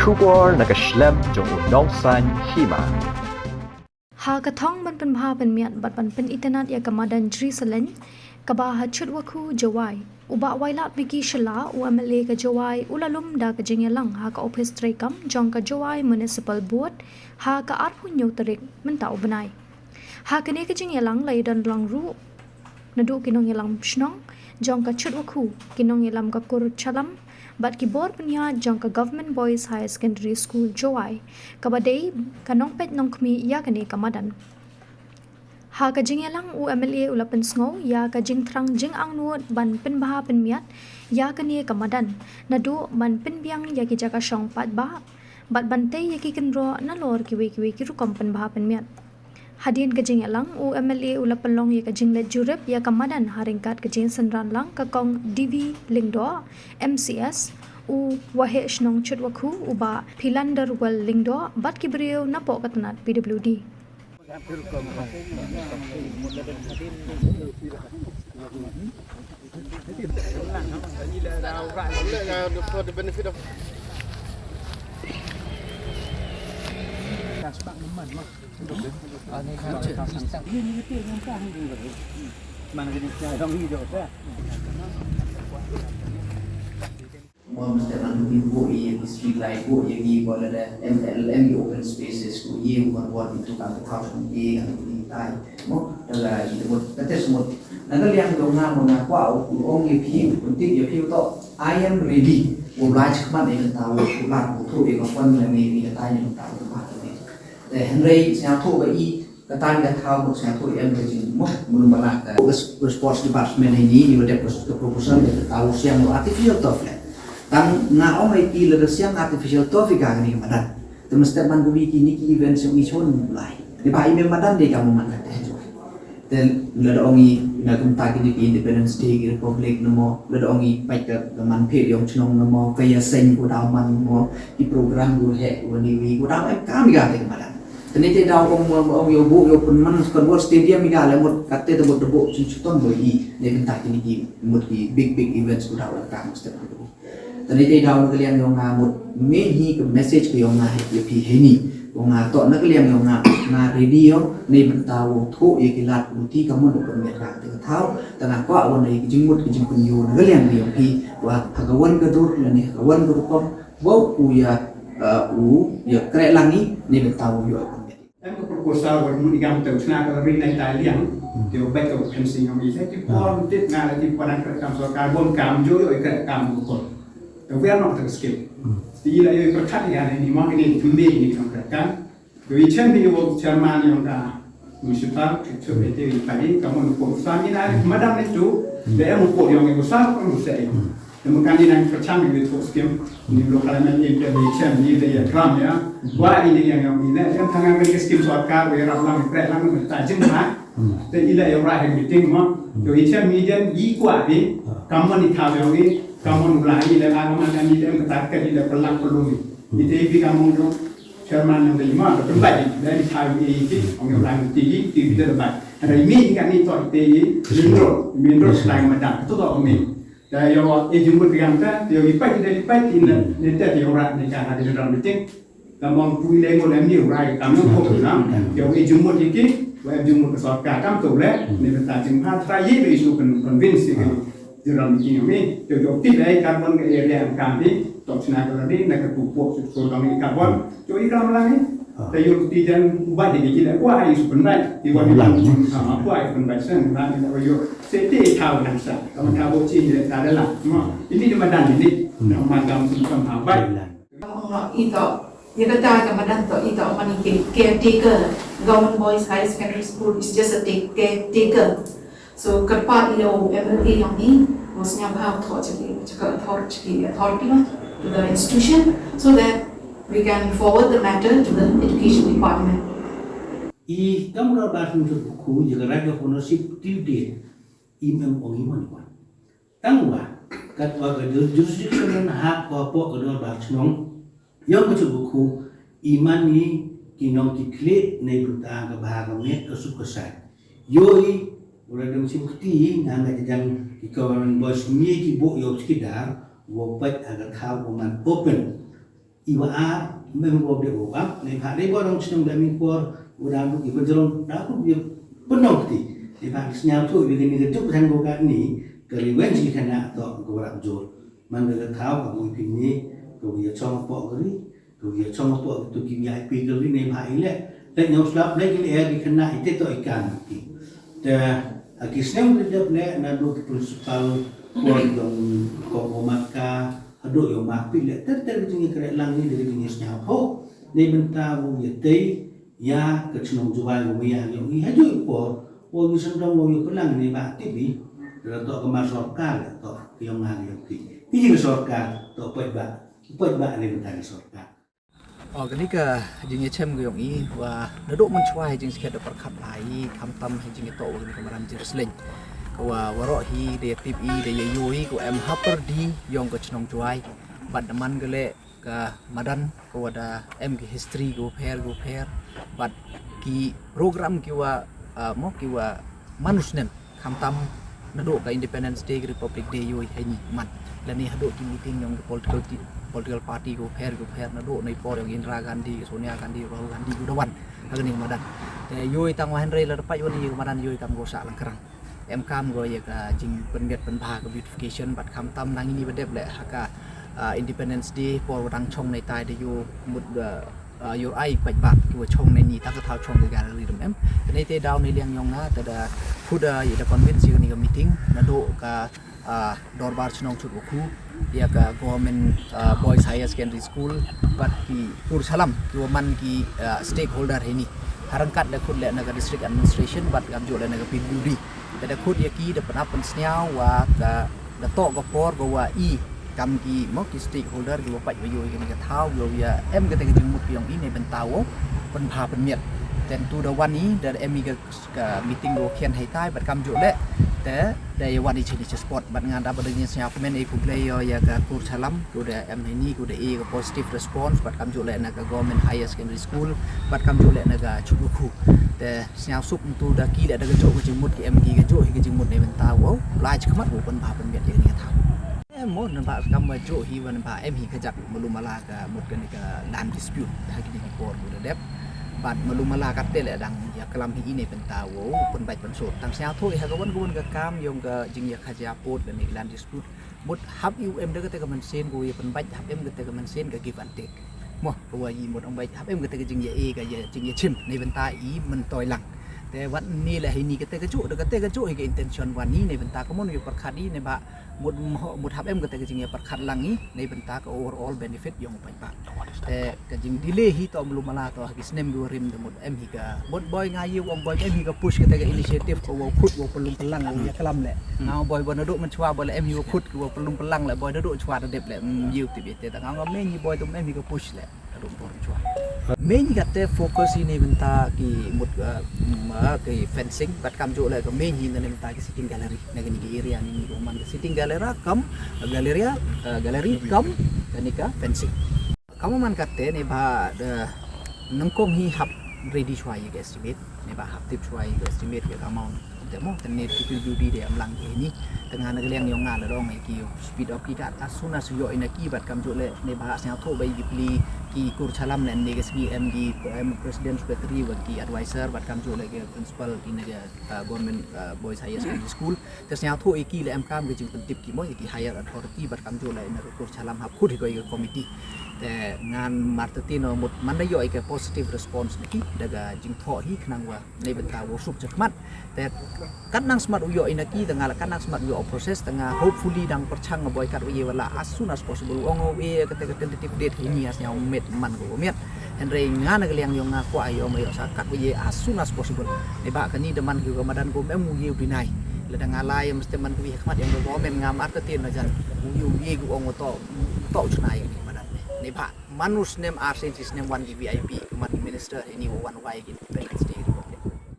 Shubor nakaslem jong unong san Hima. Haka Thong ban penbha penmiat bat ban Pynitynnad Ïaka Madan Jrisalein kabaha chut waku jawai uba Wailadmiki Shylla UMLA ka jawai ulalum da ka Jingialang Haka office trekam jong ka jawai municipal board Haka arpu nyo tarik mentau benai Haka ne ka Jingialang lai dan lang ru nadu kinong yalang snong jong ka chut waku kinong yalam ka kur chalam bat ki bor punya jong ka government boys high secondary school jawai kabadei kanong pet nong kmi Ïaka ne ka Madan Haka Jingialang UMLA ulapan sngo Ïaka jingtrang jingang nuot ban penbaha penmiat Ïaka ne ka Madan nadu ban penbiang yaki jaka shong pat ba bat bante yaki kenro na lor kiwe ki rukom penbaha penmiat Hadin ka Jingialang UMLA ulapan long yaka jinglet jurep Ïaka Madan haringkat ka jing senran lang ka kong DV lingdo MCS u wahe shnong chut waku uba philander wal lingdo bat ki brio na po katanat PWD for the benefit of mesti nanti buat yang street light buat yang boleh ada MLM open spaces ku yang buat itu kan tahun ini kan ini tai mo dalam itu buat tapi semua nanti yang dongeng mengaku orang yang pilih penting yang pilih tu I am ready mulai cepat yang tahu mulai butuh yang pun yang ini tai yang tahu tempat iniแต่Henry saya tahu bagi kata dia tahu saya tahu yang begini mo belum pernah response department ini ada proposal dia tahu siang artificial turf tang na ong ai ti le siang artificial turf ka ni Madan te mesti man bubi kini ki event sing ichon mulai di ba ime Madan de kamu man te te le ongi na kum ta ki Independence Day ki Republic no le ongi pai ka man phe yong chnong no ka ya sen ko da man mo ki program go he ko ni wi ko da em kam ga te Madan te ni te da ong yo bu yo pun man kon world stadium mi ga le mo katte te bo chin chuton bo i ne kum ta ki mut ki big events ko da ka mesti tadi dia dah kalian yang ngamut main hi ke message ke yang ngah ye pi he ni nga to na kalian yang nga radio ni bentawo thu ye kilat uti kamu do permet ka te thau tana ko awon ni jingmut ki jingpun yo na kalian ni pi wa hagawan ka dur ni hagawan ka kom wo ku ya ya kre langi ni bentawo yo em có proposal của một gam từ Nga cái rin này tại liang thì bây giờ em xin ông ý thế thì con tiếp Nga là thì con đang làm cho carbon cam dối rồi cái cam của conแต่เวียนออกจากสกิลที่เราอยู่ประคัดอย่างนี้มองกันนี่ทุ่มเทนี่ตรงกันโดยเช่นที่ว่าเชอร์มานอย่างกับมุสลิมช่วยเตะไปกับมันโปรสามีนั้นมาดามนี่จูแต่เอ็มโปรอย่างเงี้ยก็สร้างคนมุสลิมแต่เมื่อการที่นั่งประชันอยู่ที่สกิลนี่โลกาลมันยิ่งจะมีเช่นนี่แต่อย่างครามเนี่ยว่าอันนี้อย่างนี้เนี่ยเอ็มทำงานเป็นสกิลสวัสดิ์การเวลาเราแปลงมันเป็นแต่จริงไหมแต่อีเลยเราให้มีจริงมั้งโดยเช่นมีเดียนยิ่งกว่านี้กำมันที่ทำอย่างนี้kamu mulai dari agama dan ini yang katakan di dalam pelung itu ibu kamu tu chairman yang kelima atau terbaik dari tahun ini orang yang tinggi itu terbaik ada ini kan itu itu mineral selain macam itu tak kami dan yang jumpa dengan kita yang lipat ini dia orang ni kan ada dalam meeting kamu pilih orang ni orang kamu pun nama yang jumpa ini yang jumpa kesukaan kamu tu le ni betul jumpa terakhir isu convince dalam ini jauh tidak karbon ke area yang kami top sinar tadi nak pupuk soalnya karbon jauh ikram lagi tapi tidak buat jadi tidak kuat itu sebenarnya di luar itu sama kuat sebenarnya sebenarnya kalau yo setiap tahun nanti kalau tahun Cina ada lah ini cuma dan ini macam apa itu ya kata Madan itu mana caretaker government boys high secondary school is just a caretaker so kepada MLA yang ni maksudnya bahawa authority to the institution so that we can forward the matter to the education department. I kamu dah bahas untuk buku jika raja ownership tujuh imam orang iman. Tangwa kat warga jurisdiction hak apa kedua bahas nong yang macam buku iman ni kinong kiklik naik bertang ke bahagian net kesuksesan. Yoi Udah ada musim keti, nang jang di kawanan bos mi ki bo yo sekedar wopat agak tahu man open. iwa memang dia buat ni pak ni borong senang kami por udah aku berjalan aku dia penuh ti ni pak senyap tu begini ketuk kan bukan ni keriwen sih kena atau kurak jor mana tahu kamu ini kau dia cong pok keri kau dia cong pok tu VIP keri ni pak ini dan yang selap lagi ni di kena itu tu ikan ti dah akisnya dia boleh nado principal por dong kau maka aduk yang mapi le ter jingi kere lang ni dari jingi snyapo ni benta wo yetei ya ke chnong jual wo ya yang i haju por wo gi sendong wo yo pelang ni ba tibi ra to ke masyarakat to ke yang ngali yang ti pi ji masyarakat to pet ba ni benta masyarakat cái này cái jingi chem cái yang i wa naduk mencuai jingi sekitar perkat lai kamtam jingi to ni kemaran Jrisalein wa warok hi de pip i de yoi ko em happer di yong ko chnong chuai bad man gele ka Madan ko ada em ki history go pair bad ki program ki wa mo ki wa manusnem kamtam nado ka Independence Day Republic Day yoi hani man lani hado ki meeting yong political party go pair nado nei por yong Indira Gandhi Sonia Gandhi Rahul Gandhi go dawan agni Madan te yoi tang wa henry la pai yoni Madan yoi kam go sa lang kerang em kam go ya ka jing pendet penbah ka beautification bat kam tam nang ini bedep le Haka Independence Day por dang chong nei tai de yu mut your ai pai bat ki wa chong nei ni ta ka thau chong ga gallery dum em nei te down nei liang yong na ta da phuda ya da convince ni ka meeting na do ka dorbar chnong chut ku ya ka government boys higher secondary school bat ki Jrisalein ki wa man ki stakeholder he ni harangkat da khud le na ka district administration bat kam jo le na ka PWDแต่ขูดยากีเดปนับเป็นเสียวว่าก็โตก็พอก็ว่าอีกำกีมอกกิสติโฮลเดอร์ก็ว่าไปอยู่กันก็เท้าอยู่ยาเอ็มก็แต่ก็จึงมุดอย่างนี้ในเป็นเตาเป็นพาเป็นเมียดแต่ตัววันนี้เดี๋ยวเอ็มมีก็มีติ้งโดเขียนให้ใต้บัดกำจุเละแต่ในวันนี้เช่นสปอร์ตบัดงานดับบัดเงินเสียคอมเมนต์ไอ้ผู้เพลย์ยาก็คูร์ชลัมกูเดเอ็มให้นี่กูเดเอก็ positive response บัดกำจุเละนะก็ government higher secondary school บัดกำจุเละนะก็ชุดลูกคู่แต่เสียสุกตัวดากีและดากระโจก็จึงมุดเอ็มกีกระโจก็จึงมุดในเป็นตาว้าวลายจะขมัดหัวเป็นผาเป็นเบียดอย่างนี้ก็ทำหมดนั่นผากำมาโจฮีวันผาเอ็มฮีขจักมาลุมาลากับหมดกันนี่ก็ land dispute ให้กินที่ปอร์กูเดบบัดมาลุมาลากัดเตะแหละดังอยากกลัมฮีในเป็นตาว้าวเป็นใบเป็นโสดตั้งเสียทุ่ยให้กับวันกับกามยงกับจึงอยากขยาปอดใน land dispute หมดฮับยูเอ็มได้ก็แต่กับมันเซนกูเป็นใบฮับเอ็มก็แต่กับมันเซนกับกิฟอันเทคมั้งเพราะว่ายีหมดองใบฮับเอ็มก็แต่กับจึงอยากเอกับจึงอยากชิมในเป็นตาอีมันต่อยหลังแต่วันนี้แหละให้นี่ก็เตะกระจุเด็กก็เตะกระจุให้กับ intention วันนี้ในบรรดาก็มันอยู่ประคัดนี้ในบ่าหมดทับเอ็มก็เตะกระจิงประคัดหลังนี้ในบรรดาก็ overall benefit ยองไปปะแต่กระจิง delay ที่ต่อมลุมาลาต่อกิสเนมดูริมแต่หมดเอ็มฮีก็หมดบอยง่ายอยู่องบอยเอ็มฮีก็ push ก็เตะกับ initiative ก็ว่าขุดว่าปลุงพลังว่าคลำแหละเอาบอยบอลนดุมันชัวบอลเอ็มฮีก็ขุดก็ว่าปลุงพลังแหละบอยนดุชัวระดับแหละยิวติดแต่เอาเมย์บอยตรงเอ็มฮีก็ push แหละนดุบอลชัวเมย์ก็แต่ focus ในบรรดากี่หมดcái fencing bat kam jo la ko main hin ne ta ki sitting gallery na ni ki area ni ko man sitting gallery kam gallery kam ni ka fencing kamu man katte ne ba nangkong hi hap ready chwai ke estimate ne ba hap tip chwai ke estimate ke amountแต่มองแต่เน็ตที่ดูดีเดี๋ยวกำลังเห็นนี่แต่งานนักเรียนยองงานแล้วดองไอ้กี่ speed of กี่ดัดas soon as you in a key บัดกำจุเลยในภาษาโทไปยิบลีกี่กูร์ชลัมเนี่ยในกสกี MD President Secretary วันกี่ advisor บัดกำจุเลยกี่ principal ที่ในgovernment boys higher secondary school แต่สาวโทไอ้กี่เลย M ข้ามก็จึงเป็นติปกี่มั้งไอ้กี่ higher authority บัดกำจุเลยในกูร์ชลัมครับพูดถึงก็อีก committee แต่งานมาร์ตตินหมดมันได้ย่อยกับ positive response นี่ดักจึงทอที่ขนังว่าในบรรดาวสุขจักมัดแต่กันนั่งสมัครอุยอินักกีต่างงานกันนั่งสมัครอุย process ต่างงาน hopefully ดังประชังกับบ่อยกัดอุยเวลา as soon as possible องเอาก็แต่ tentative date ini asnya met man ko met en re ngana ke liang yong ko ayo mayo sa kat uye as soon as possible ne ba kan ni deman ko Madan ko mem uye dinai le dang alai mesti man ko hikmat yang go men ngam at tin na jan uye ko ong to chunai ni Madan ne ba manus nem arsentis nem one VIP man minister ini one way